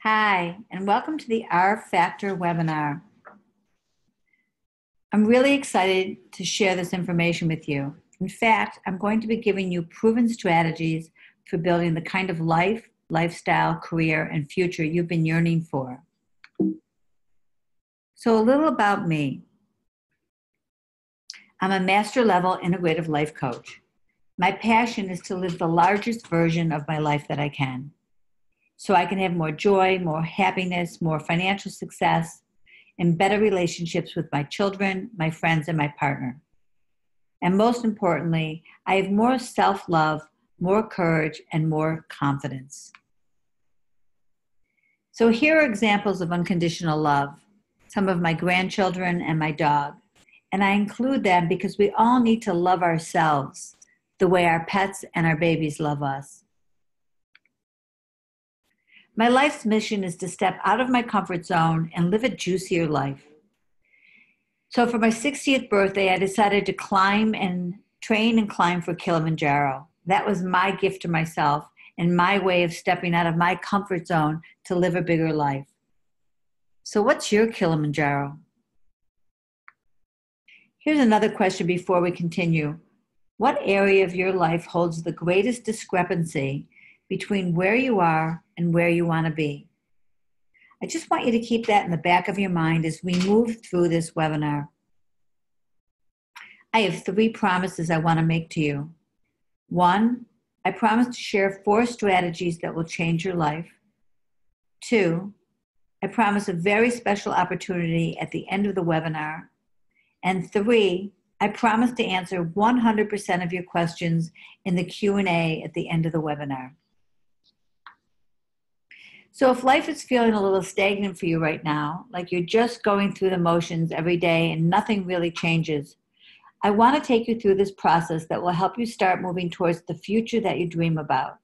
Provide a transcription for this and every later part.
Hi, and welcome to the R Factor webinar. I'm really excited to share this information with you. In fact, I'm going to be giving you proven strategies for building the kind of life, lifestyle, career, and future you've been yearning for. So a little about me. I'm a master level integrative life coach. My passion is to live the largest version of my life that I can, so I can have more joy, more happiness, more financial success, and better relationships with my children, my friends, and my partner. And most importantly, I have more self-love, more courage, and more confidence. So here are examples of unconditional love, some of my grandchildren and my dog. And I include them because we all need to love ourselves the way our pets and our babies love us. My life's mission is to step out of my comfort zone and live a juicier life. So for my 60th birthday, I decided to train and climb for Kilimanjaro. That was my gift to myself and my way of stepping out of my comfort zone to live a bigger life. So what's your Kilimanjaro? Here's another question before we continue. What area of your life holds the greatest discrepancy between where you are and where you want to be? I just want you to keep that in the back of your mind as we move through this webinar. I have 3 promises I want to make to you. 1, I promise to share 4 strategies that will change your life. 2, I promise a very special opportunity at the end of the webinar. And 3, I promise to answer 100% of your questions in the Q&A at the end of the webinar. So if life is feeling a little stagnant for you right now, like you're just going through the motions every day and nothing really changes, I want to take you through this process that will help you start moving towards the future that you dream about.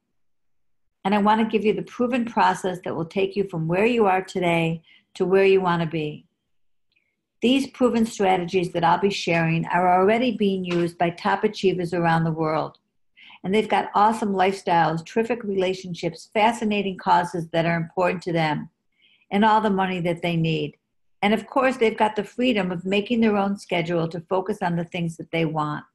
And I want to give you the proven process that will take you from where you are today to where you want to be. These proven strategies that I'll be sharing are already being used by top achievers around the world. And they've got awesome lifestyles, terrific relationships, fascinating causes that are important to them, and all the money that they need. And of course, they've got the freedom of making their own schedule to focus on the things that they want.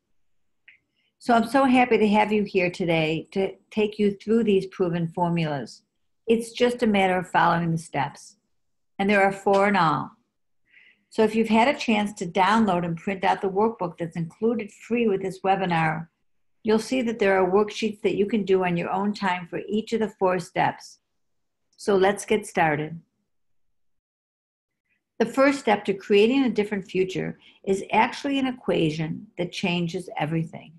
So I'm so happy to have you here today to take you through these proven formulas. It's just a matter of following the steps. And there are 4 in all. So if you've had a chance to download and print out the workbook that's included free with this webinar, you'll see that there are worksheets that you can do on your own time for each of the 4 steps. So let's get started. The first step to creating a different future is actually an equation that changes everything.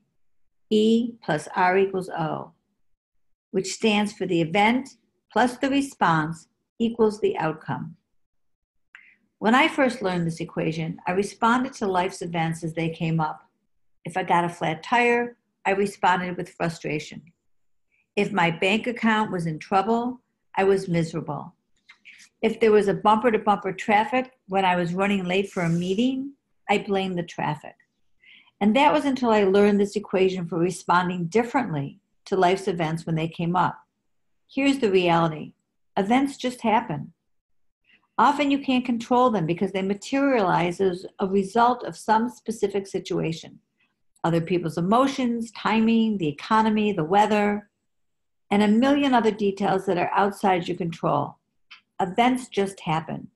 E plus R equals O, which stands for the event plus the response equals the outcome. When I first learned this equation, I responded to life's events as they came up. If I got a flat tire, I responded with frustration. If my bank account was in trouble, I was miserable. If there was a bumper-to-bumper traffic when I was running late for a meeting, I blamed the traffic. And that was until I learned this equation for responding differently to life's events when they came up. Here's the reality. Events just happen. Often you can't control them because they materialize as a result of some specific situation. Other people's emotions, timing, the economy, the weather, and a million other details that are outside your control. Events just happen.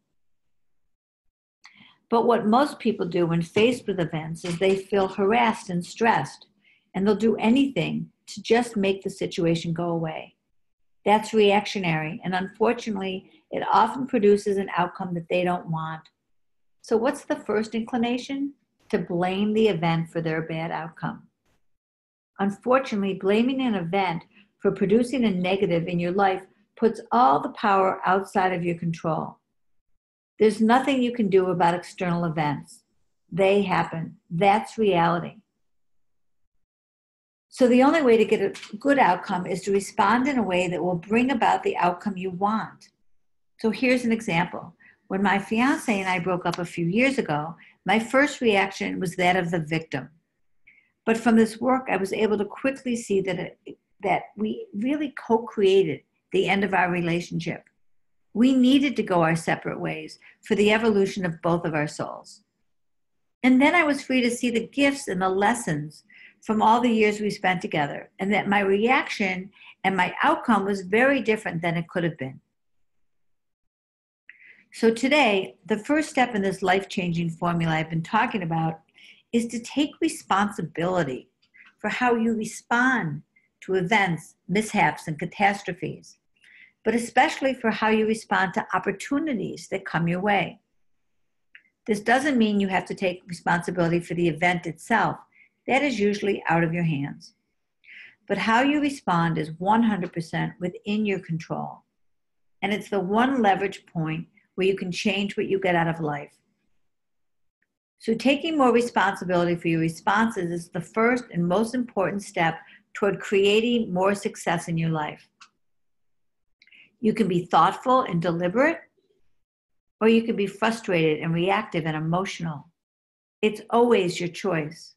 But what most people do when faced with events is they feel harassed and stressed, and they'll do anything to just make the situation go away. That's reactionary, and unfortunately, it often produces an outcome that they don't want. So what's the first inclination? To blame the event for their bad outcome. Unfortunately, blaming an event for producing a negative in your life puts all the power outside of your control. There's nothing you can do about external events. They happen. That's reality. So the only way to get a good outcome is to respond in a way that will bring about the outcome you want. So here's an example. When my fiance and I broke up a few years ago, my first reaction was that of the victim. But from this work, I was able to quickly see that we really co-created the end of our relationship. We needed to go our separate ways for the evolution of both of our souls. And then I was free to see the gifts and the lessons from all the years we spent together, and that my reaction and my outcome was very different than it could have been. So today, the first step in this life-changing formula I've been talking about is to take responsibility for how you respond to events, mishaps, and catastrophes, but especially for how you respond to opportunities that come your way. This doesn't mean you have to take responsibility for the event itself. That is usually out of your hands. But how you respond is 100% within your control. And it's the one leverage point where you can change what you get out of life. So taking more responsibility for your responses is the first and most important step toward creating more success in your life. You can be thoughtful and deliberate, or you can be frustrated and reactive and emotional. It's always your choice.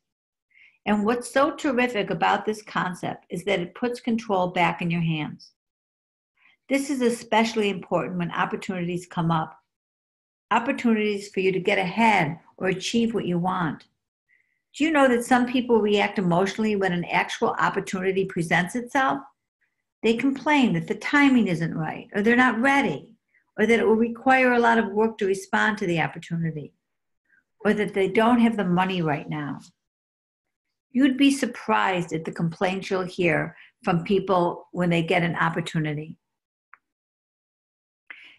And what's so terrific about this concept is that it puts control back in your hands. This is especially important when opportunities come up. Opportunities for you to get ahead or achieve what you want. Do you know that some people react emotionally when an actual opportunity presents itself? They complain that the timing isn't right, or they're not ready, or that it will require a lot of work to respond to the opportunity, or that they don't have the money right now. You'd be surprised at the complaints you'll hear from people when they get an opportunity.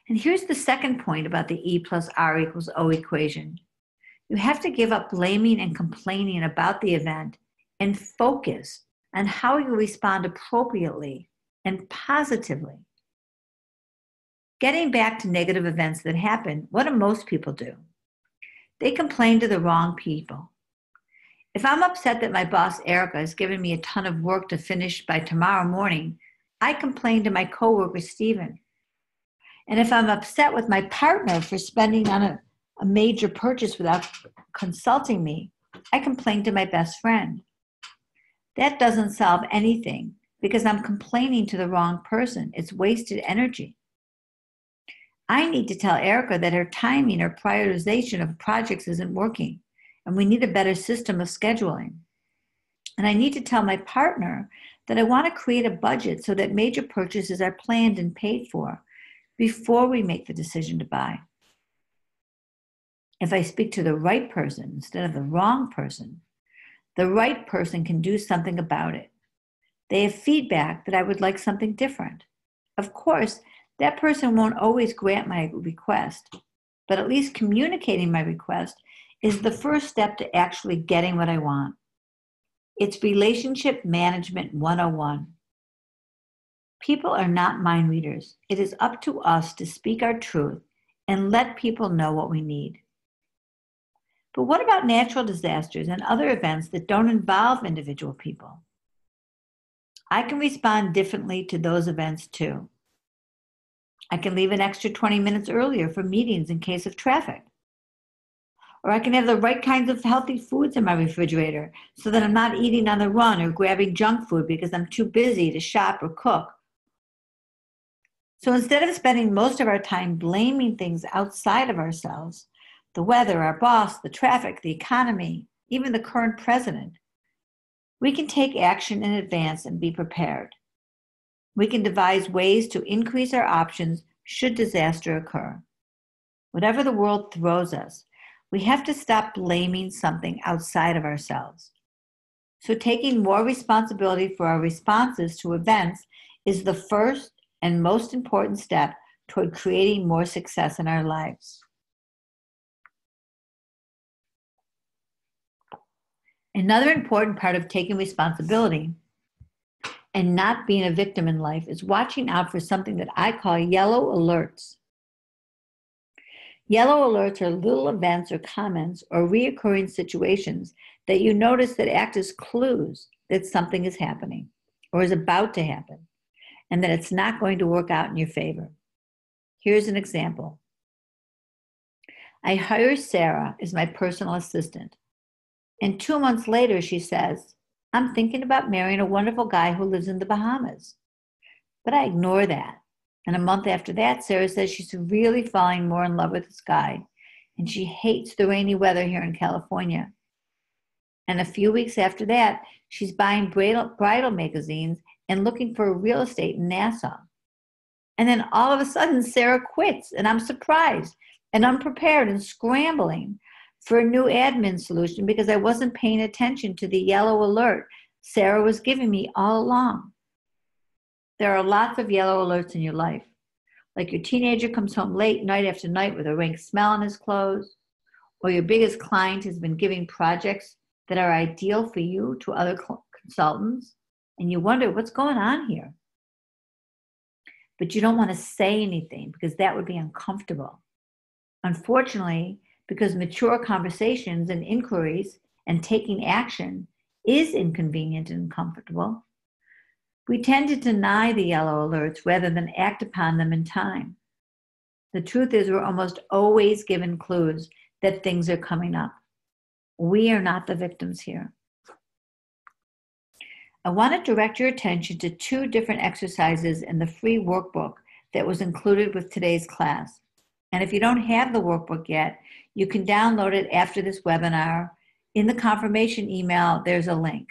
And here's the second point about the E plus R equals O equation. You have to give up blaming and complaining about the event and focus on how you respond appropriately and positively. Getting back to negative events that happen, what do most people do? They complain to the wrong people. If I'm upset that my boss, Erica, has given me a ton of work to finish by tomorrow morning, I complain to my coworker, Stephen. And if I'm upset with my partner for spending on a major purchase without consulting me, I complain to my best friend. That doesn't solve anything because I'm complaining to the wrong person. It's wasted energy. I need to tell Erica that her timing or prioritization of projects isn't working, and we need a better system of scheduling. And I need to tell my partner that I want to create a budget so that major purchases are planned and paid for before we make the decision to buy. If I speak to the right person instead of the wrong person, the right person can do something about it. They have feedback that I would like something different. Of course, that person won't always grant my request, but at least communicating my request is the first step to actually getting what I want. It's relationship management 101. People are not mind readers. It is up to us to speak our truth and let people know what we need. But what about natural disasters and other events that don't involve individual people? I can respond differently to those events too. I can leave an extra 20 minutes earlier for meetings in case of traffic. Or I can have the right kinds of healthy foods in my refrigerator so that I'm not eating on the run or grabbing junk food because I'm too busy to shop or cook. So instead of spending most of our time blaming things outside of ourselves, the weather, our boss, the traffic, the economy, even the current president, we can take action in advance and be prepared. We can devise ways to increase our options should disaster occur. Whatever the world throws us, we have to stop blaming something outside of ourselves. So taking more responsibility for our responses to events is the first and most important step toward creating more success in our lives. Another important part of taking responsibility and not being a victim in life is watching out for something that I call yellow alerts. Yellow alerts are little events or comments or reoccurring situations that you notice that act as clues that something is happening or is about to happen and that it's not going to work out in your favor. Here's an example. I hire Sarah as my personal assistant, and 2 months later she says, I'm thinking about marrying a wonderful guy who lives in the Bahamas. But I ignore that And a month after that, Sarah says she's really falling more in love with the sky, and she hates the rainy weather here in California. And a few weeks after that, she's buying bridal magazines and looking for real estate in Nassau. And then all of a sudden, Sarah quits, and I'm surprised and unprepared and scrambling for a new admin solution because I wasn't paying attention to the yellow alert Sarah was giving me all along. There are lots of yellow alerts in your life, like your teenager comes home late night after night with a rank smell on his clothes, or your biggest client has been giving projects that are ideal for you to other consultants, and you wonder what's going on here. But you don't want to say anything because that would be uncomfortable. Unfortunately, because mature conversations and inquiries and taking action is inconvenient and uncomfortable, we tend to deny the yellow alerts rather than act upon them in time. The truth is we're almost always given clues that things are coming up. We are not the victims here. I want to direct your attention to 2 different exercises in the free workbook that was included with today's class. And if you don't have the workbook yet, you can download it after this webinar. In the confirmation email, there's a link.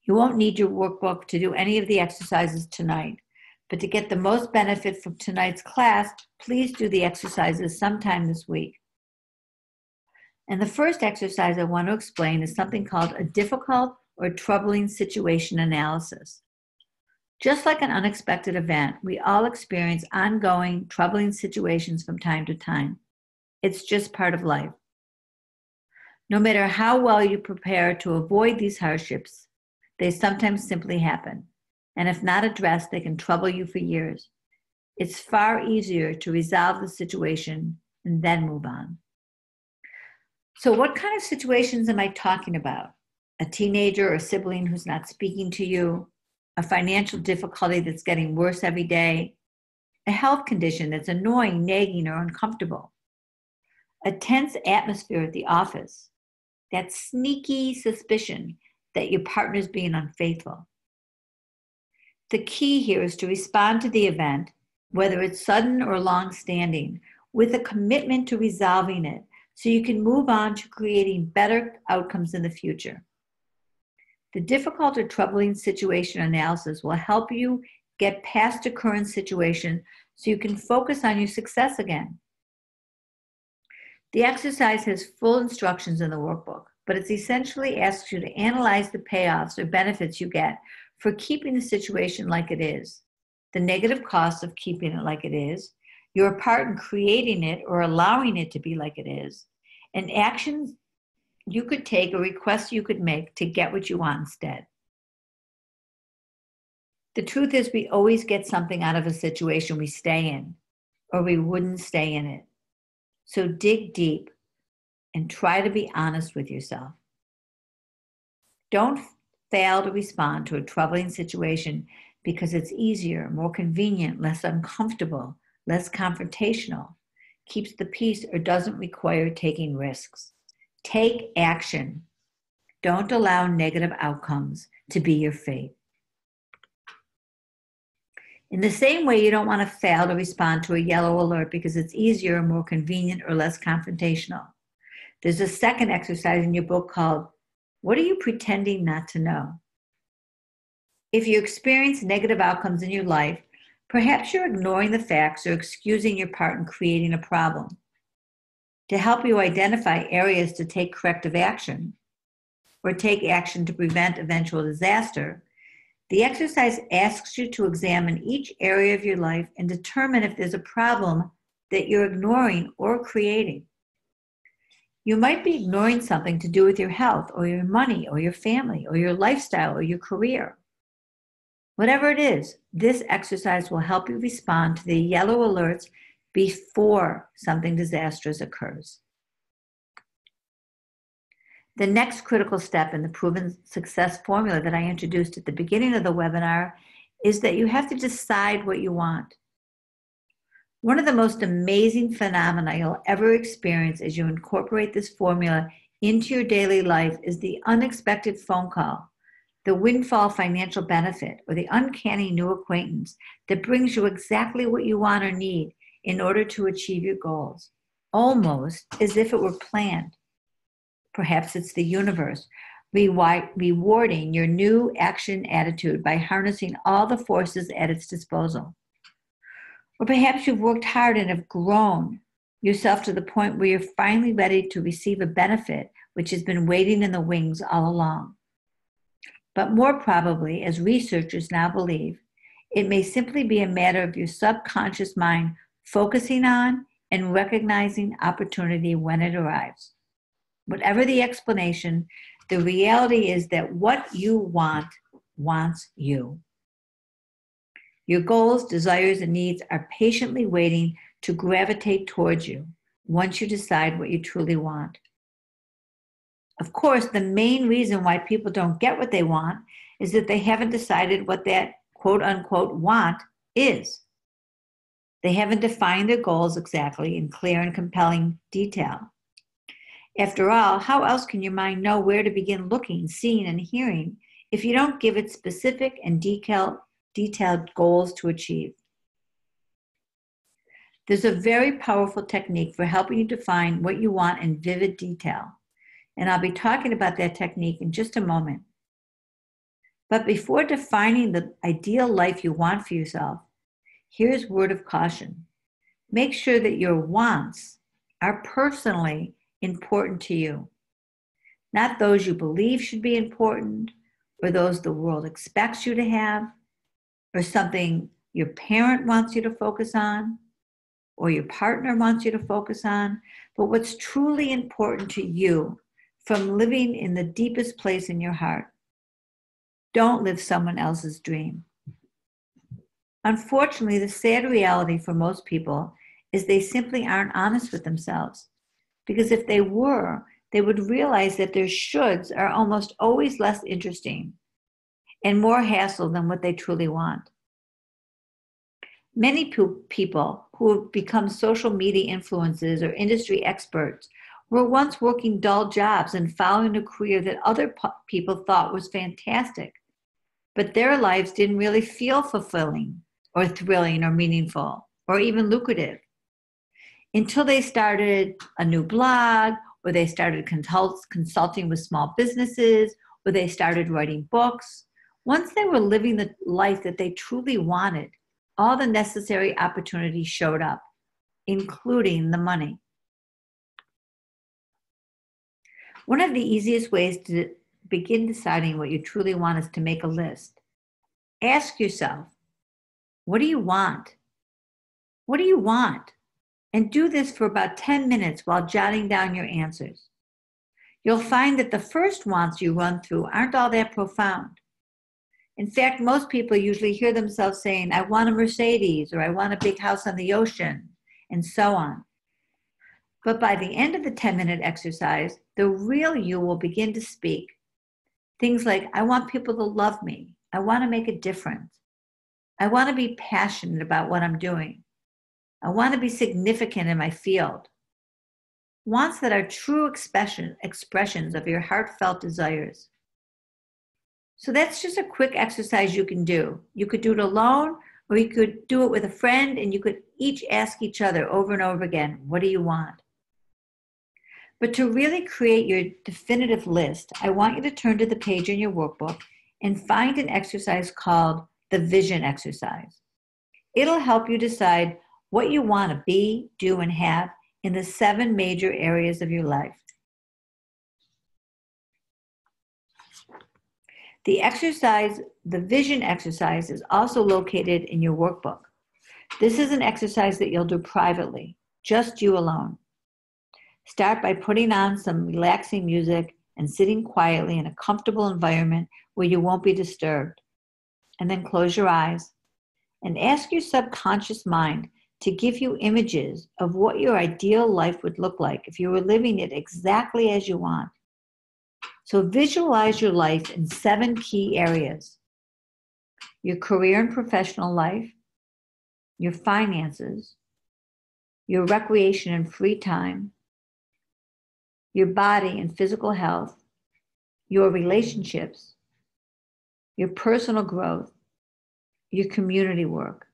You won't need your workbook to do any of the exercises tonight, but to get the most benefit from tonight's class, please do the exercises sometime this week. And the first exercise I want to explain is something called a difficult or troubling situation analysis. Just like an unexpected event, we all experience ongoing, troubling situations from time to time. It's just part of life. No matter how well you prepare to avoid these hardships, they sometimes simply happen. And if not addressed, they can trouble you for years. It's far easier to resolve the situation and then move on. So what kind of situations am I talking about? A teenager or sibling who's not speaking to you, a financial difficulty that's getting worse every day, a health condition that's annoying, nagging, or uncomfortable, a tense atmosphere at the office, that sneaky suspicion that your partner's being unfaithful. The key here is to respond to the event, whether it's sudden or long-standing, with a commitment to resolving it so you can move on to creating better outcomes in the future. The difficult or troubling situation analysis will help you get past a current situation so you can focus on your success again. The exercise has full instructions in the workbook, but it essentially asks you to analyze the payoffs or benefits you get for keeping the situation like it is, the negative costs of keeping it like it is, your part in creating it or allowing it to be like it is, and actions you could take or requests you could make to get what you want instead. The truth is we always get something out of a situation we stay in, or we wouldn't stay in it. So dig deep and try to be honest with yourself. Don't fail to respond to a troubling situation because it's easier, more convenient, less uncomfortable, less confrontational, keeps the peace, or doesn't require taking risks. Take action. Don't allow negative outcomes to be your fate. In the same way, you don't want to fail to respond to a yellow alert because it's easier, more convenient, or less confrontational. There's a second exercise in your book called, What Are You Pretending Not to Know? If you experience negative outcomes in your life, perhaps you're ignoring the facts or excusing your part in creating a problem. To help you identify areas to take corrective action or take action to prevent eventual disaster, the exercise asks you to examine each area of your life and determine if there's a problem that you're ignoring or creating. You might be ignoring something to do with your health or your money or your family or your lifestyle or your career. Whatever it is, this exercise will help you respond to the yellow alerts before something disastrous occurs. The next critical step in the proven success formula that I introduced at the beginning of the webinar is that you have to decide what you want. One of the most amazing phenomena you'll ever experience as you incorporate this formula into your daily life is the unexpected phone call the windfall financial benefit, or the uncanny new acquaintance that brings you exactly what you want or need in order to achieve your goals, almost as if it were planned. Perhaps it's the universe rewarding your new action attitude by harnessing all the forces at its disposal. Or perhaps you've worked hard and have grown yourself to the point where you're finally ready to receive a benefit which has been waiting in the wings all along. But more probably, as researchers now believe, it may simply be a matter of your subconscious mind focusing on and recognizing opportunity when it arrives. Whatever the explanation, the reality is that what you want wants you. Your goals, desires, and needs are patiently waiting to gravitate towards you once you decide what you truly want. Of course, the main reason why people don't get what they want is that they haven't decided what that quote-unquote want is. They haven't defined their goals exactly in clear and compelling detail. After all, how else can your mind know where to begin looking, seeing, and hearing if you don't give it specific and detailed goals to achieve? There's a very powerful technique for helping you define what you want in vivid detail, and I'll be talking about that technique in just a moment. But before defining the ideal life you want for yourself, here's a word of caution. Make sure that your wants are personally important to you, not those you believe should be important, or those the world expects you to have, or something your parent wants you to focus on, or your partner wants you to focus on, but what's truly important to you from living in the deepest place in your heart. Don't live someone else's dream. Unfortunately, the sad reality for most people is they simply aren't honest with themselves. Because if they were, they would realize that their shoulds are almost always less interesting and more hassle than what they truly want. Many people who have become social media influencers or industry experts were once working dull jobs and following a career that other people thought was fantastic. But their lives didn't really feel fulfilling or thrilling or meaningful or even lucrative until they started a new blog, or they started consulting with small businesses, or they started writing books. Once they were living the life that they truly wanted, all the necessary opportunities showed up, including the money. One of the easiest ways to begin deciding what you truly want is to make a list. Ask yourself, what do you want? What do you want? And do this for about 10 minutes while jotting down your answers. You'll find that the first wants you run through aren't all that profound. In fact, most people usually hear themselves saying, I want a Mercedes, or I want a big house on the ocean, and so on. But by the end of the 10-minute exercise, the real you will begin to speak. Things like, I want people to love me. I want to make a difference. I want to be passionate about what I'm doing. I want to be significant in my field. Wants that are true expressions of your heartfelt desires. So that's just a quick exercise you can do. You could do it alone, or you could do it with a friend, and you could each ask each other over and over again, what do you want? But to really create your definitive list, I want you to turn to the page in your workbook and find an exercise called the vision exercise. It'll help you decide what you want to be, do, and have in the 7 major areas of your life. The vision exercise is also located in your workbook. This is an exercise that you'll do privately, just you alone. Start by putting on some relaxing music and sitting quietly in a comfortable environment where you won't be disturbed. And then close your eyes and ask your subconscious mind to give you images of what your ideal life would look like if you were living it exactly as you want. So visualize your life in 7 key areas: your career and professional life, your finances, your recreation and free time, your body and physical health, your relationships, your personal growth, your community work.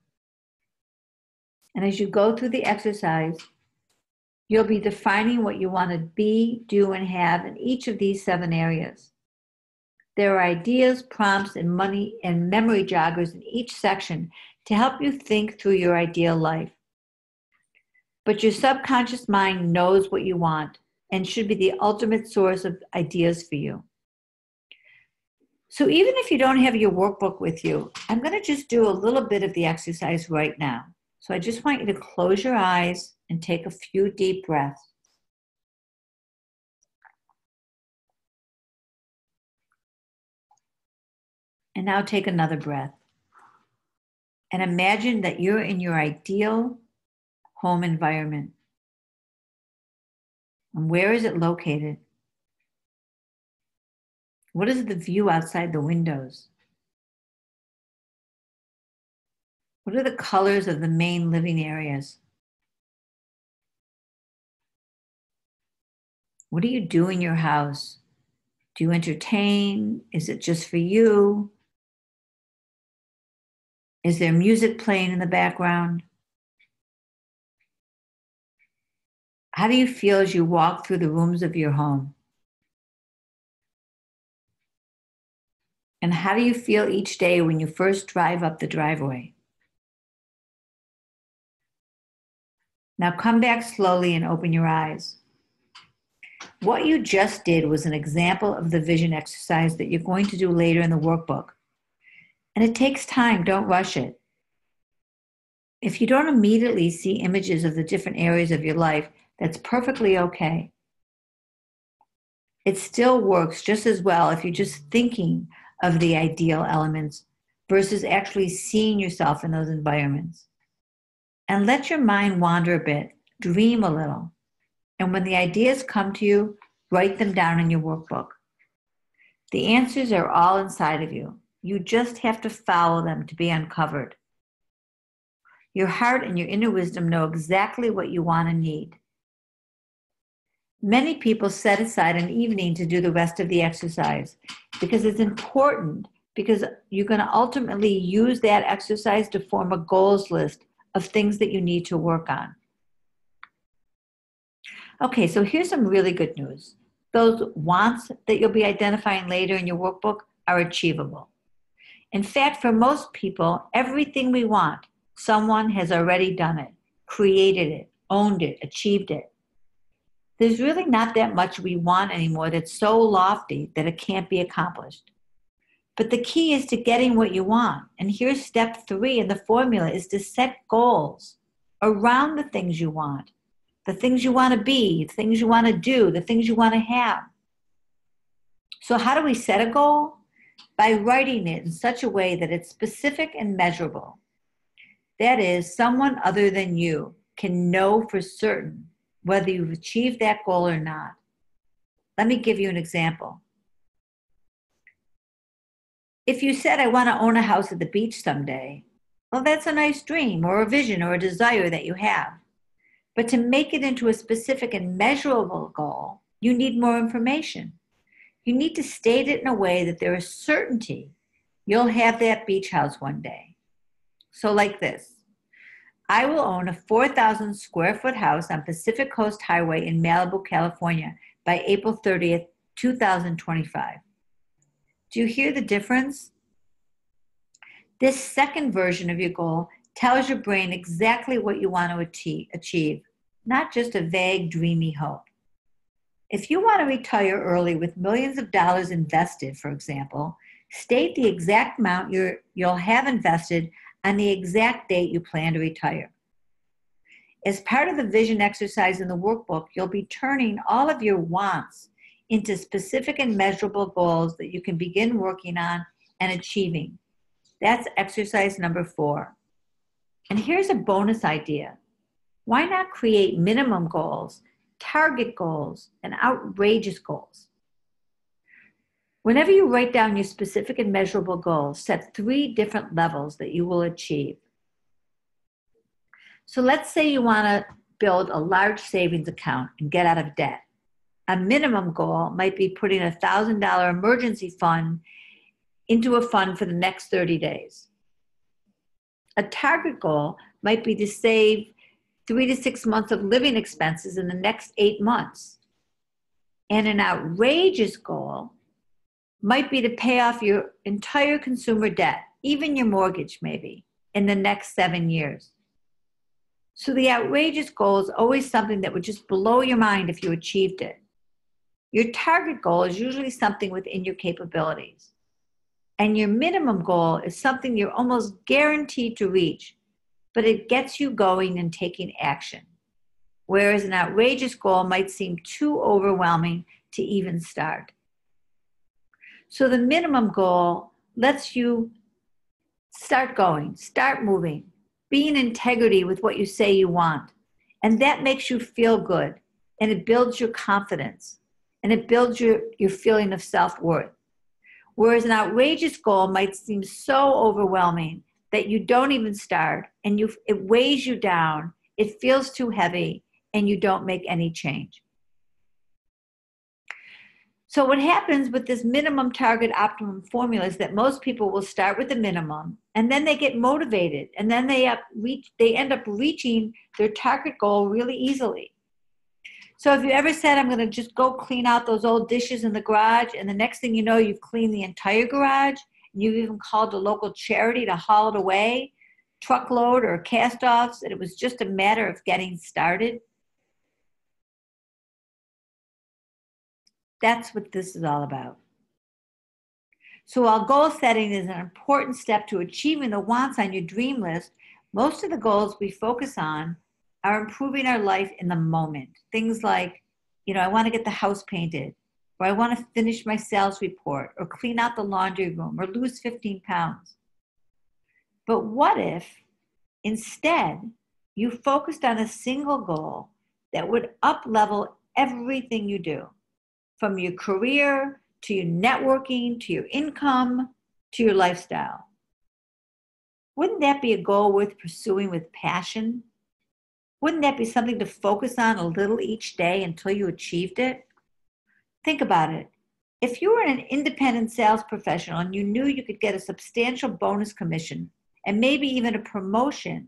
And as you go through the exercise, you'll be defining what you want to be, do, and have in each of these 7 areas. There are ideas, prompts, and money and memory joggers in each section to help you think through your ideal life. But your subconscious mind knows what you want and should be the ultimate source of ideas for you. So even if you don't have your workbook with you, I'm going to just do a little bit of the exercise right now. So I just want you to close your eyes and take a few deep breaths. And now take another breath. And imagine that you're in your ideal home environment. And where is it located? What is the view outside the windows? What are the colors of the main living areas? What do you do in your house? Do you entertain? Is it just for you? Is there music playing in the background? How do you feel as you walk through the rooms of your home? And how do you feel each day when you first drive up the driveway? Now come back slowly and open your eyes. What you just did was an example of the vision exercise that you're going to do later in the workbook. And it takes time, don't rush it. If you don't immediately see images of the different areas of your life, that's perfectly okay. It still works just as well if you're just thinking of the ideal elements versus actually seeing yourself in those environments. And let your mind wander a bit, dream a little. And when the ideas come to you, write them down in your workbook. The answers are all inside of you. You just have to follow them to be uncovered. Your heart and your inner wisdom know exactly what you want and need. Many people set aside an evening to do the rest of the exercise because it's important, because you're going to ultimately use that exercise to form a goals list of things that you need to work on. Okay, so here's some really good news. Those wants that you'll be identifying later in your workbook are achievable. In fact, for most people, everything we want, someone has already done it, created it, owned it, achieved it. There's really not that much we want anymore that's so lofty that it can't be accomplished. But the key is to getting what you want. And here's step 3 in the formula is to set goals around the things you want, the things you want to be, the things you want to do, the things you want to have. So how do we set a goal? By writing it in such a way that it's specific and measurable. That is, someone other than you can know for certain whether you've achieved that goal or not. Let me give you an example. If you said, I want to own a house at the beach someday, well, that's a nice dream or a vision or a desire that you have. But to make it into a specific and measurable goal, you need more information. You need to state it in a way that there is certainty you'll have that beach house one day. So like this. I will own a 4,000 square foot house on Pacific Coast Highway in Malibu, California by April 30th, 2025. Do you hear the difference? This second version of your goal tells your brain exactly what you want to achieve, not just a vague, dreamy hope. If you want to retire early with millions of dollars invested, for example, state the exact amount you'll have invested on the exact date you plan to retire. As part of the vision exercise in the workbook, you'll be turning all of your wants into specific and measurable goals that you can begin working on and achieving. That's exercise number 4. And here's a bonus idea. Why not create minimum goals, target goals, and outrageous goals? Whenever you write down your specific and measurable goals, set 3 different levels that you will achieve. So let's say you want to build a large savings account and get out of debt. A minimum goal might be putting a $1,000 emergency fund into a fund for the next 30 days. A target goal might be to save 3 to 6 months of living expenses in the next 8 months. And an outrageous goal might be to pay off your entire consumer debt, even your mortgage maybe, in the next 7 years. So the outrageous goal is always something that would just blow your mind if you achieved it. Your target goal is usually something within your capabilities. And your minimum goal is something you're almost guaranteed to reach, but it gets you going and taking action. Whereas an outrageous goal might seem too overwhelming to even start. So the minimum goal lets you start going, start moving, be in integrity with what you say you want. And that makes you feel good, and it builds your confidence, and it builds your feeling of self-worth. Whereas an outrageous goal might seem so overwhelming that you don't even start, and it weighs you down, it feels too heavy, and you don't make any change. So what happens with this minimum target optimum formula is that most people will start with the minimum, and then they get motivated, and then they end up reaching their target goal really easily. So if you ever said, I'm going to just go clean out those old dishes in the garage, and the next thing you know, you've cleaned the entire garage, and you've even called a local charity to haul it away, truckload or cast-offs, and it was just a matter of getting started. That's what this is all about. So while goal setting is an important step to achieving the wants on your dream list, most of the goals we focus on are improving our life in the moment. Things like, I want to get the house painted, or I want to finish my sales report, or clean out the laundry room, or lose 15 pounds. But what if instead you focused on a single goal that would up-level everything you do? From your career, to your networking, to your income, to your lifestyle. Wouldn't that be a goal worth pursuing with passion? Wouldn't that be something to focus on a little each day until you achieved it? Think about it. If you were an independent sales professional and you knew you could get a substantial bonus commission and maybe even a promotion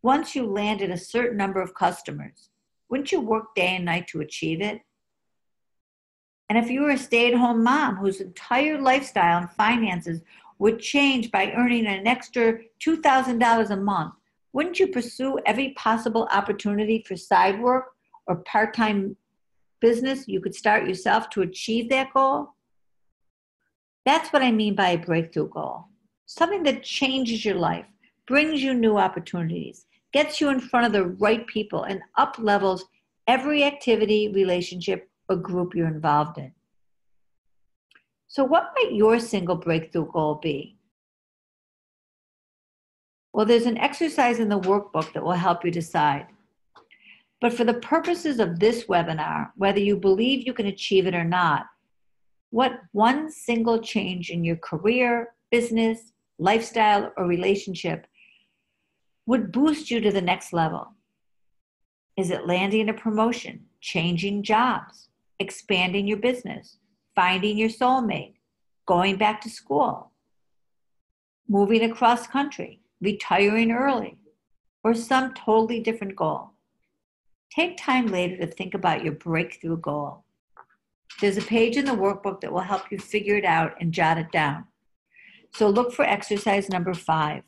once you landed a certain number of customers, wouldn't you work day and night to achieve it? And if you were a stay-at-home mom whose entire lifestyle and finances would change by earning an extra $2,000 a month, wouldn't you pursue every possible opportunity for side work or part-time business you could start yourself to achieve that goal? That's what I mean by a breakthrough goal. Something that changes your life, brings you new opportunities, gets you in front of the right people, and up-levels every activity, relationship, or group you're involved in. So what might your single breakthrough goal be? Well, there's an exercise in the workbook that will help you decide. But for the purposes of this webinar, whether you believe you can achieve it or not, what one single change in your career, business, lifestyle, or relationship would boost you to the next level? Is it landing a promotion, changing jobs, expanding your business, finding your soulmate, going back to school, moving across country, retiring early, or some totally different goal? Take time later to think about your breakthrough goal. There's a page in the workbook that will help you figure it out and jot it down. So look for exercise number 5.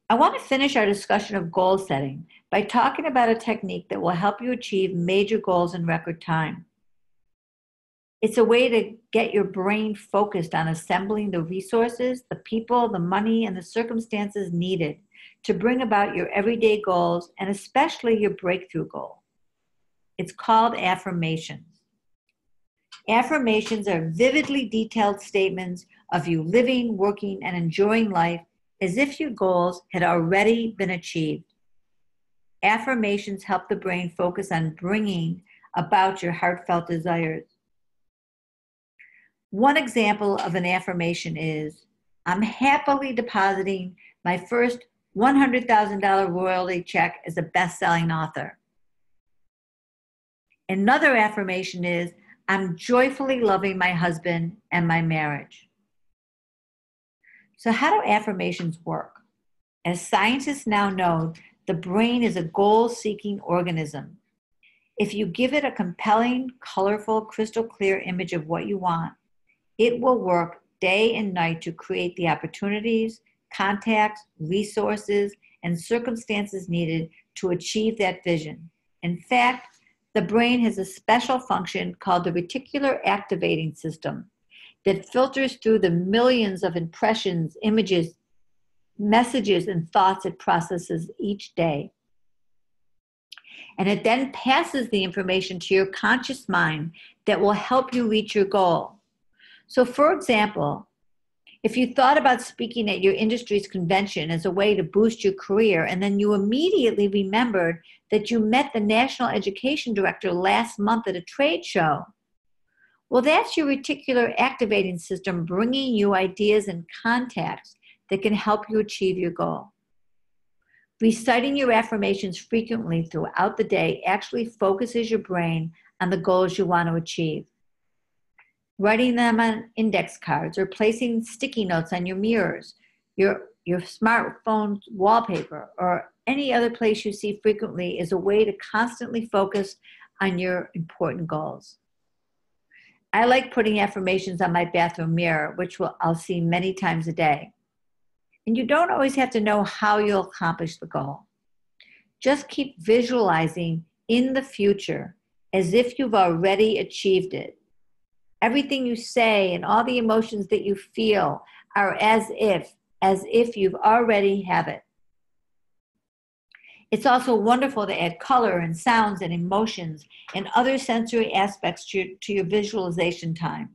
I want to finish our discussion of goal setting by talking about a technique that will help you achieve major goals in record time. It's a way to get your brain focused on assembling the resources, the people, the money, and the circumstances needed to bring about your everyday goals and especially your breakthrough goal. It's called affirmations. Affirmations are vividly detailed statements of you living, working, and enjoying life as if your goals had already been achieved. Affirmations help the brain focus on bringing about your heartfelt desires. One example of an affirmation is, I'm happily depositing my first $100,000 royalty check as a best-selling author. Another affirmation is, I'm joyfully loving my husband and my marriage. So how do affirmations work? As scientists now know, the brain is a goal-seeking organism. If you give it a compelling, colorful, crystal clear image of what you want, it will work day and night to create the opportunities, contacts, resources, and circumstances needed to achieve that vision. In fact, the brain has a special function called the reticular activating system that filters through the millions of impressions, images, messages, and thoughts it processes each day. And it then passes the information to your conscious mind that will help you reach your goal. So, for example, if you thought about speaking at your industry's convention as a way to boost your career, and then you immediately remembered that you met the national education director last month at a trade show, well, that's your reticular activating system bringing you ideas and contacts that can help you achieve your goal. Reciting your affirmations frequently throughout the day actually focuses your brain on the goals you want to achieve. Writing them on index cards or placing sticky notes on your mirrors, your smartphone wallpaper, or any other place you see frequently is a way to constantly focus on your important goals. I like putting affirmations on my bathroom mirror, which I'll see many times a day. And you don't always have to know how you'll accomplish the goal. Just keep visualizing in the future as if you've already achieved it. Everything you say and all the emotions that you feel are as if you've already have it. It's also wonderful to add color and sounds and emotions and other sensory aspects to your visualization time.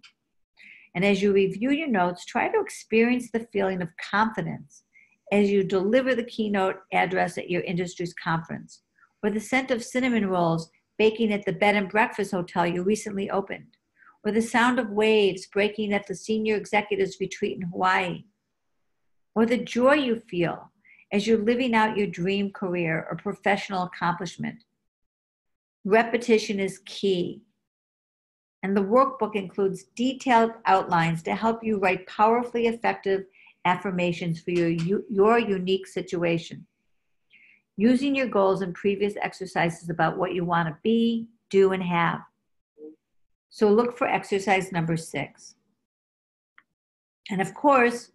And as you review your notes, try to experience the feeling of confidence as you deliver the keynote address at your industry's conference, or the scent of cinnamon rolls baking at the bed and breakfast hotel you recently opened, or the sound of waves breaking at the senior executives retreat in Hawaii, or the joy you feel as you're living out your dream career or professional accomplishment. Repetition is key. And the workbook includes detailed outlines to help you write powerfully effective affirmations for your unique situation. Using your goals and previous exercises about what you want to be, do, and have. So look for exercise number 6. And of course,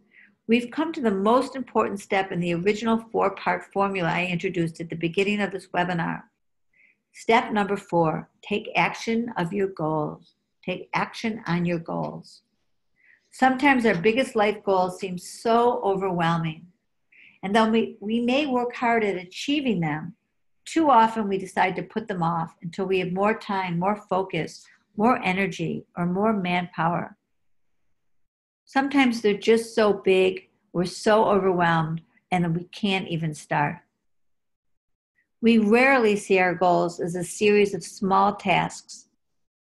we've come to the most important step in the original 4-part formula I introduced at the beginning of this webinar. Step number 4, take action of your goals. Take action on your goals. Sometimes our biggest life goals seem so overwhelming. And though we may work hard at achieving them, too often we decide to put them off until we have more time, more focus, more energy, or more manpower. Sometimes they're just so big, we're so overwhelmed, and we can't even start. We rarely see our goals as a series of small tasks,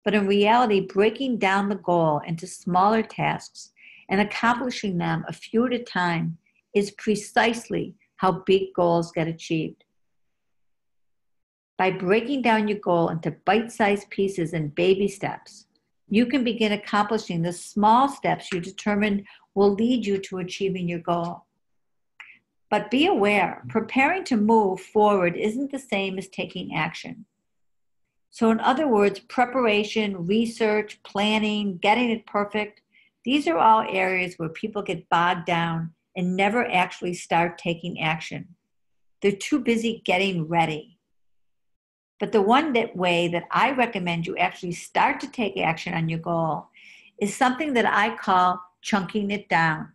but in reality, breaking down the goal into smaller tasks and accomplishing them a few at a time is precisely how big goals get achieved. By breaking down your goal into bite-sized pieces and baby steps, you can begin accomplishing the small steps you determined will lead you to achieving your goal. But be aware, preparing to move forward isn't the same as taking action. So in other words, preparation, research, planning, getting it perfect, these are all areas where people get bogged down and never actually start taking action. They're too busy getting ready. But the one way that I recommend you actually start to take action on your goal is something that I call chunking it down.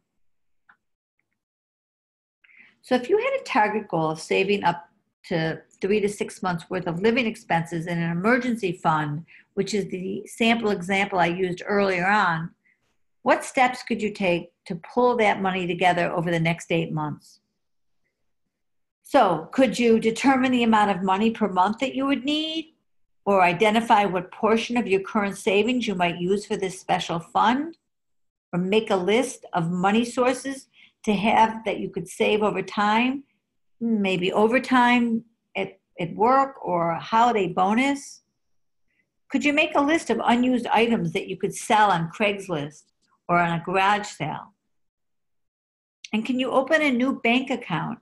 So if you had a target goal of saving up to 3 to 6 months worth of living expenses in an emergency fund, which is the sample example I used earlier on, what steps could you take to pull that money together over the next 8 months? So could you determine the amount of money per month that you would need, or identify what portion of your current savings you might use for this special fund, or make a list of money sources to have that you could save over time, maybe overtime at work or a holiday bonus? Could you make a list of unused items that you could sell on Craigslist or on a garage sale? And can you open a new bank account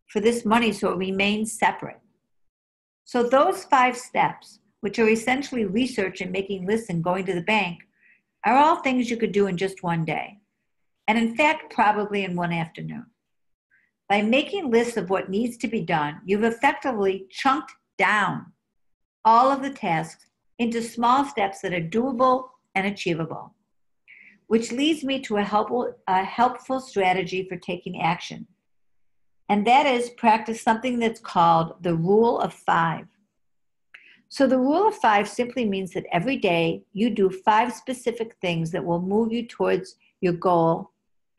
for this money so it remains separate? So those 5 steps, which are essentially research and making lists and going to the bank, are all things you could do in just one day. And in fact, probably in one afternoon. By making lists of what needs to be done, you've effectively chunked down all of the tasks into small steps that are doable and achievable, which leads me to a helpful strategy for taking action. And that is practice something that's called the Rule of 5. So the Rule of 5 simply means that every day you do 5 specific things that will move you towards your goal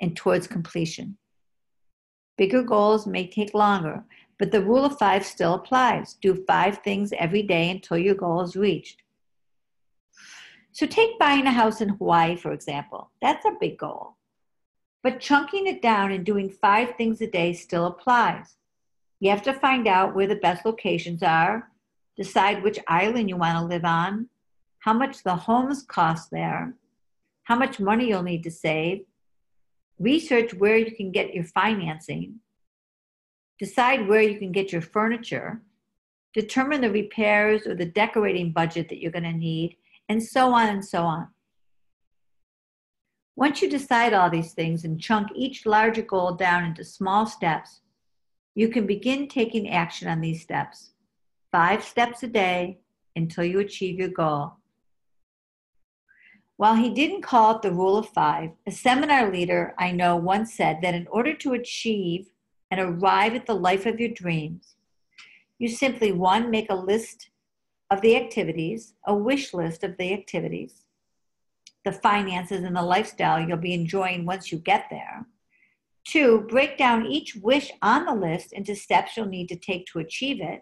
and towards completion. Bigger goals may take longer, but the Rule of 5 still applies. Do 5 things every day until your goal is reached. So take buying a house in Hawaii, for example. That's a big goal. But chunking it down and doing 5 things a day still applies. You have to find out where the best locations are, decide which island you want to live on, how much the homes cost there, how much money you'll need to save, research where you can get your financing, decide where you can get your furniture, determine the repairs or the decorating budget that you're going to need, and so on and so on. Once you decide all these things and chunk each larger goal down into small steps, you can begin taking action on these steps. 5 steps a day until you achieve your goal. While he didn't call it the Rule of 5, a seminar leader I know once said that in order to achieve and arrive at the life of your dreams, you simply, 1, make a list of the activities, a wish list of the activities, the finances and the lifestyle you'll be enjoying once you get there. 2, break down each wish on the list into steps you'll need to take to achieve it.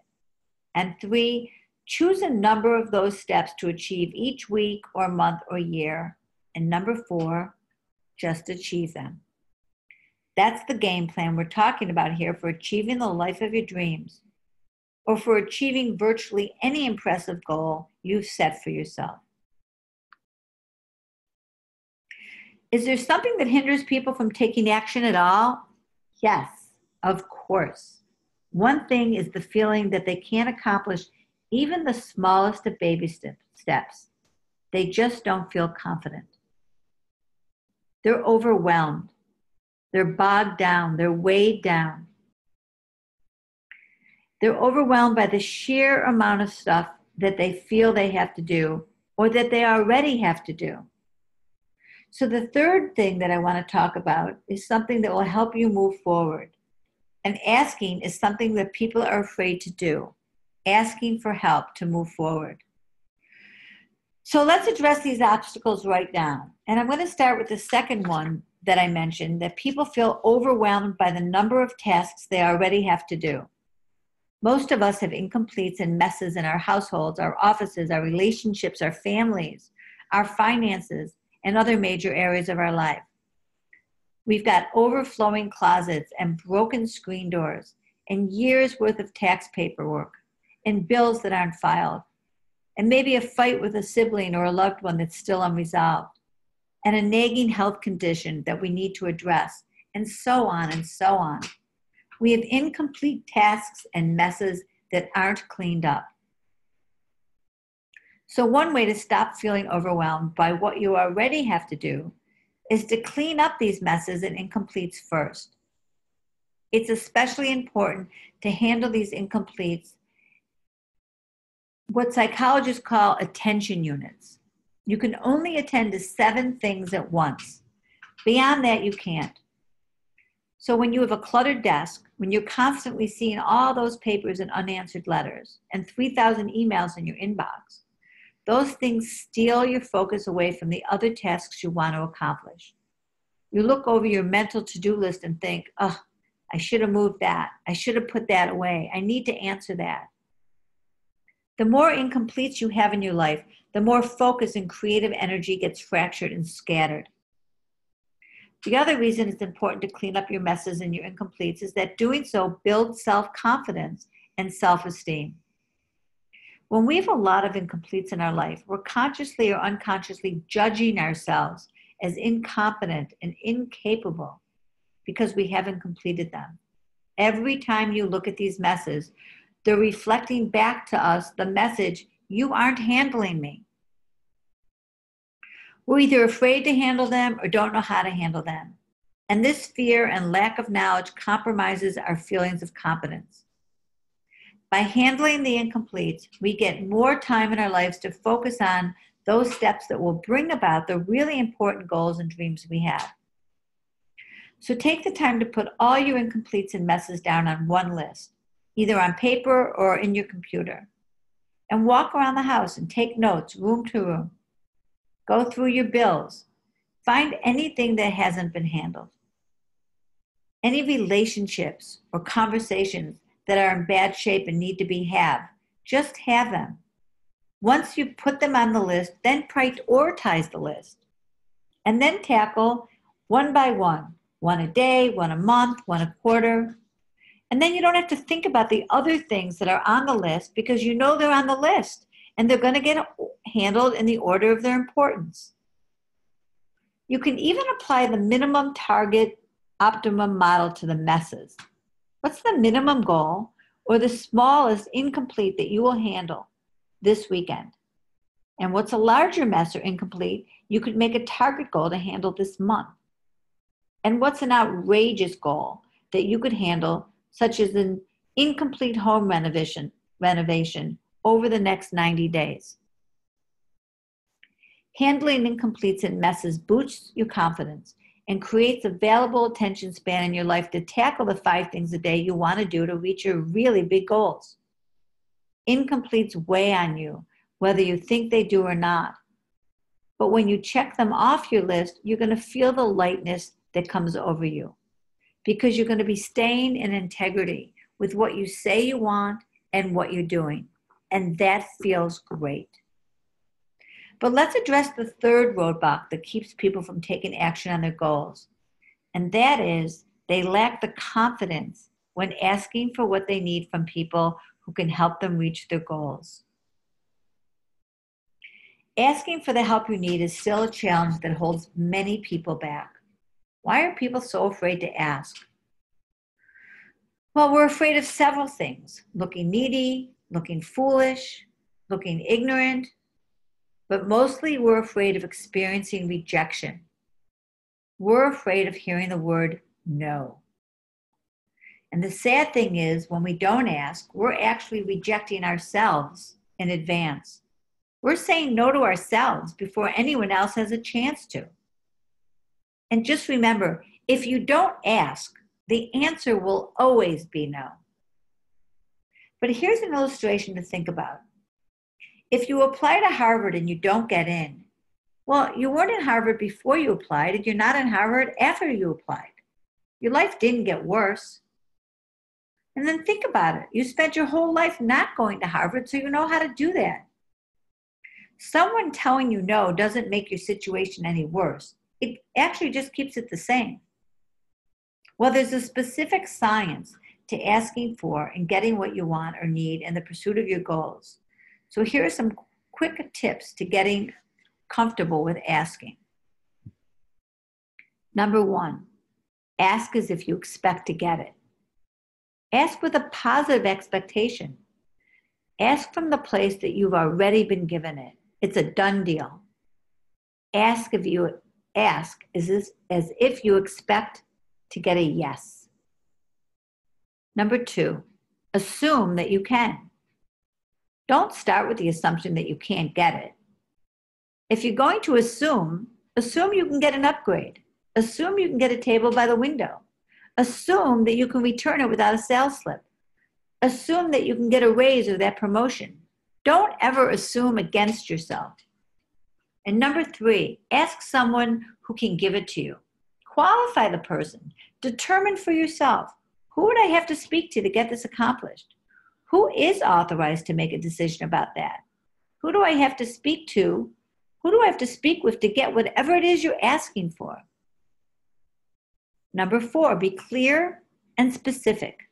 And 3, choose a number of those steps to achieve each week or month or year. And number 4, just achieve them. That's the game plan we're talking about here for achieving the life of your dreams, or for achieving virtually any impressive goal you've set for yourself. Is there something that hinders people from taking action at all? Yes, of course. One thing is the feeling that they can't accomplish even the smallest of baby steps. They just don't feel confident. They're overwhelmed. They're bogged down. They're weighed down. They're overwhelmed by the sheer amount of stuff that they feel they have to do or that they already have to do. So the third thing that I want to talk about is something that will help you move forward. And asking is something that people are afraid to do. Asking for help to move forward. So let's address these obstacles right now. And I'm going to start with the second one that I mentioned, that people feel overwhelmed by the number of tasks they already have to do. Most of us have incompletes and messes in our households, our offices, our relationships, our families, our finances, and other major areas of our life. We've got overflowing closets and broken screen doors and years worth of tax paperwork and bills that aren't filed, and maybe a fight with a sibling or a loved one that's still unresolved, and a nagging health condition that we need to address, and so on and so on. We have incomplete tasks and messes that aren't cleaned up. So one way to stop feeling overwhelmed by what you already have to do is to clean up these messes and incompletes first. It's especially important to handle these incompletes, what psychologists call attention units. You can only attend to 7 things at once. Beyond that, you can't. So when you have a cluttered desk, when you're constantly seeing all those papers and unanswered letters and 3,000 emails in your inbox, those things steal your focus away from the other tasks you want to accomplish. You look over your mental to-do list and think, oh, I should have moved that. I should have put that away. I need to answer that. The more incompletes you have in your life, the more focus and creative energy gets fractured and scattered. The other reason it's important to clean up your messes and your incompletes is that doing so builds self-confidence and self-esteem. When we have a lot of incompletes in our life, we're consciously or unconsciously judging ourselves as incompetent and incapable because we haven't completed them. Every time you look at these messes, they're reflecting back to us the message, you aren't handling me. We're either afraid to handle them or don't know how to handle them. And this fear and lack of knowledge compromises our feelings of competence. By handling the incompletes, we get more time in our lives to focus on those steps that will bring about the really important goals and dreams we have. So take the time to put all your incompletes and messes down on one list, either on paper or in your computer, and walk around the house and take notes room to room. Go through your bills. Find anything that hasn't been handled. Any relationships or conversations that are in bad shape and need to be had, just have them. Once you put them on the list, then prioritize the list. And then tackle one by one a day, one a month, one a quarter. And then you don't have to think about the other things that are on the list because you know they're on the list and they're going to get handled in the order of their importance. You can even apply the minimum target optimum model to the messes. What's the minimum goal or the smallest incomplete that you will handle this weekend? And what's a larger mess or incomplete you could make a target goal to handle this month? And what's an outrageous goal that you could handle, such as an incomplete home renovation over the next 90 days? Handling incompletes and messes boosts your confidence and creates available attention span in your life to tackle the 5 things a day you want to do to reach your really big goals. Incompletes weigh on you, whether you think they do or not. But when you check them off your list, you're going to feel the lightness that comes over you because you're going to be staying in integrity with what you say you want and what you're doing. And that feels great. But let's address the third roadblock that keeps people from taking action on their goals. And that is they lack the confidence when asking for what they need from people who can help them reach their goals. Asking for the help you need is still a challenge that holds many people back. Why are people so afraid to ask? Well, we're afraid of several things: looking needy, looking foolish, looking ignorant, but mostly we're afraid of experiencing rejection. We're afraid of hearing the word no. And the sad thing is, when we don't ask, we're actually rejecting ourselves in advance. We're saying no to ourselves before anyone else has a chance to. And just remember, if you don't ask, the answer will always be no. But here's an illustration to think about. If you apply to Harvard and you don't get in, well, you weren't in Harvard before you applied, and you're not in Harvard after you applied. Your life didn't get worse. And then think about it. You spent your whole life not going to Harvard, so you know how to do that. Someone telling you no doesn't make your situation any worse. It actually just keeps it the same. Well, there's a specific science to asking for and getting what you want or need in the pursuit of your goals. So here are some quick tips to getting comfortable with asking. Number 1, ask as if you expect to get it. Ask with a positive expectation. Ask from the place that you've already been given it. It's a done deal. Ask as if you expect to get a yes. Number 2, assume that you can. Don't start with the assumption that you can't get it. If you're going to assume you can get an upgrade. Assume you can get a table by the window. Assume that you can return it without a sales slip. Assume that you can get a raise or that promotion. Don't ever assume against yourself. And number 3, ask someone who can give it to you. Qualify the person. Determine for yourself, who would I have to speak to get this accomplished? Who is authorized to make a decision about that? Who do I have to speak to? Who do I have to speak with to get whatever it is you're asking for? Number 4, be clear and specific.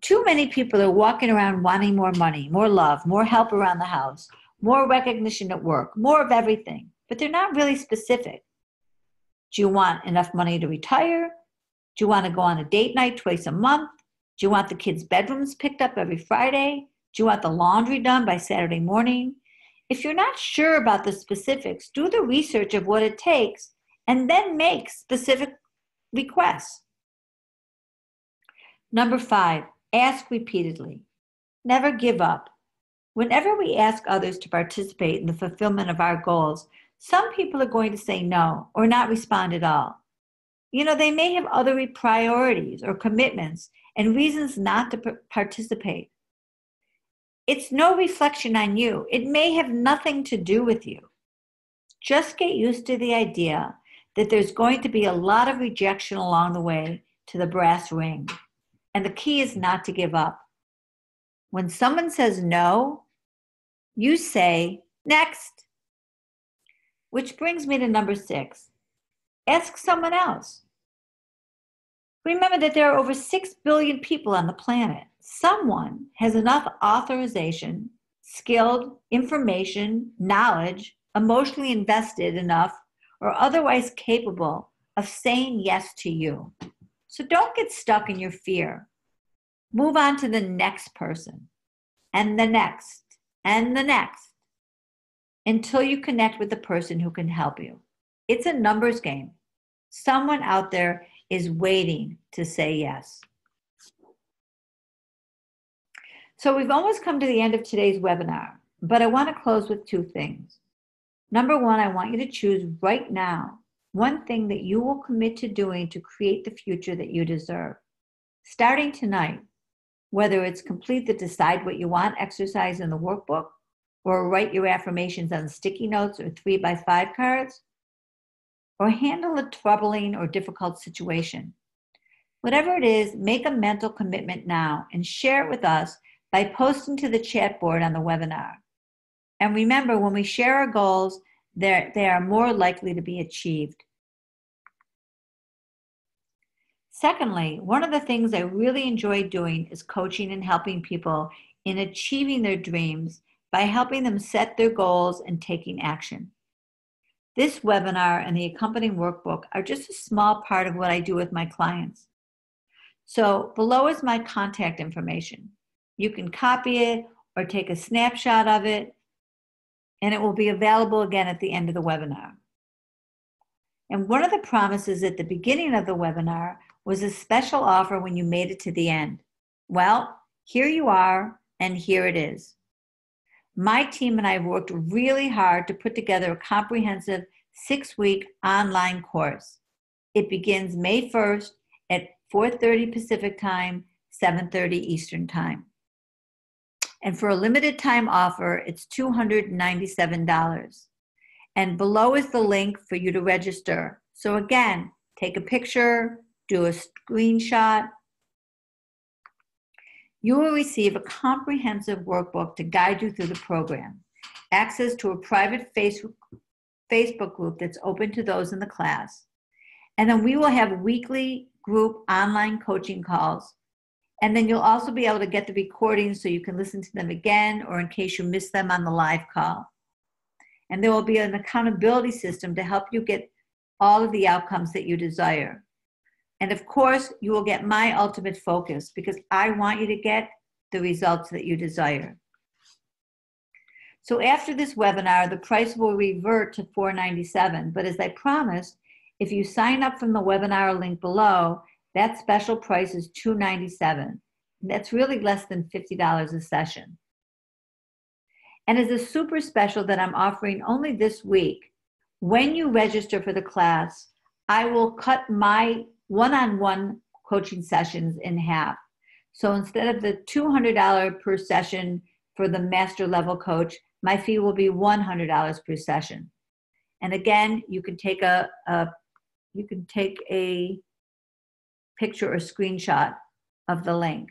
Too many people are walking around wanting more money, more love, more help around the house, more recognition at work, more of everything, but they're not really specific. Do you want enough money to retire? Do you want to go on a date night twice a month? Do you want the kids' bedrooms picked up every Friday? Do you want the laundry done by Saturday morning? If you're not sure about the specifics, do the research of what it takes and then make specific requests. Number 5, ask repeatedly. Never give up. Whenever we ask others to participate in the fulfillment of our goals, some people are going to say no or not respond at all. They may have other priorities or commitments and reasons not to participate. It's no reflection on you. It may have nothing to do with you. Just get used to the idea that there's going to be a lot of rejection along the way to the brass ring. And the key is not to give up. When someone says no, you say, next. Which brings me to number 6. Ask someone else. Remember that there are over 6 billion people on the planet. Someone has enough authorization, skilled, information, knowledge, emotionally invested enough, or otherwise capable of saying yes to you. So don't get stuck in your fear. Move on to the next person, and the next, and the next, until you connect with the person who can help you. It's a numbers game. Someone out there is waiting to say yes. So we've almost come to the end of today's webinar, but I want to close with 2 things. Number 1, I want you to choose right now one thing that you will commit to doing to create the future that you deserve. Starting tonight, whether it's complete the Decide What You Want exercise in the workbook, or write your affirmations on sticky notes or 3x5 cards, or handle a troubling or difficult situation. Whatever it is, make a mental commitment now and share it with us by posting to the chat board on the webinar. And remember, when we share our goals, they are more likely to be achieved. Secondly, one of the things I really enjoy doing is coaching and helping people in achieving their dreams by helping them set their goals and taking action. This webinar and the accompanying workbook are just a small part of what I do with my clients. So below is my contact information. You can copy it or take a snapshot of it, and it will be available again at the end of the webinar. And one of the promises at the beginning of the webinar was a special offer when you made it to the end. Well, here you are, and here it is. My team and I have worked really hard to put together a comprehensive 6-week online course. It begins May 1st at 4:30 Pacific Time, 7:30 Eastern Time. And for a limited time offer, it's $297. And below is the link for you to register. So again, take a picture, do a screenshot. You will receive a comprehensive workbook to guide you through the program, access to a private Facebook group that's open to those in the class. And then we will have weekly group online coaching calls. And then you'll also be able to get the recordings so you can listen to them again or in case you miss them on the live call. And there will be an accountability system to help you get all of the outcomes that you desire. And of course, you will get my ultimate focus because I want you to get the results that you desire. So after this webinar, the price will revert to $497. But as I promised, if you sign up from the webinar link below, that special price is $297. That's really less than $50 a session. And as a super special that I'm offering only this week, when you register for the class, I will cut my one-on-one coaching sessions in half. So instead of the $200 per session for the master level coach, my fee will be $100 per session. And again, you can take a picture or screenshot of the link.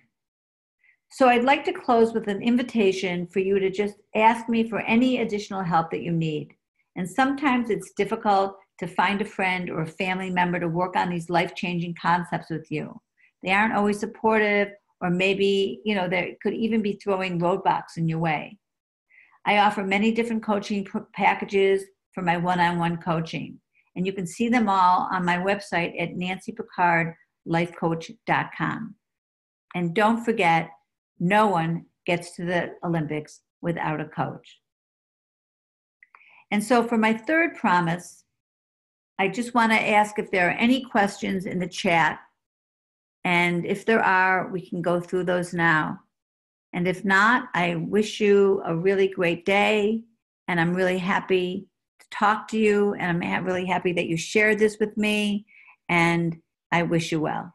So I'd like to close with an invitation for you to just ask me for any additional help that you need. And sometimes it's difficult to find a friend or a family member to work on these life-changing concepts with you. They aren't always supportive or maybe, there could even be throwing roadblocks in your way. I offer many different coaching packages for my one-on-one coaching, and you can see them all on my website at nancypickardlifecoach.com. And don't forget, no one gets to the Olympics without a coach. And so for my third promise, I just want to ask if there are any questions in the chat. And if there are, we can go through those now. And if not, I wish you a really great day. And I'm really happy to talk to you. And I'm really happy that you shared this with me. And I wish you well.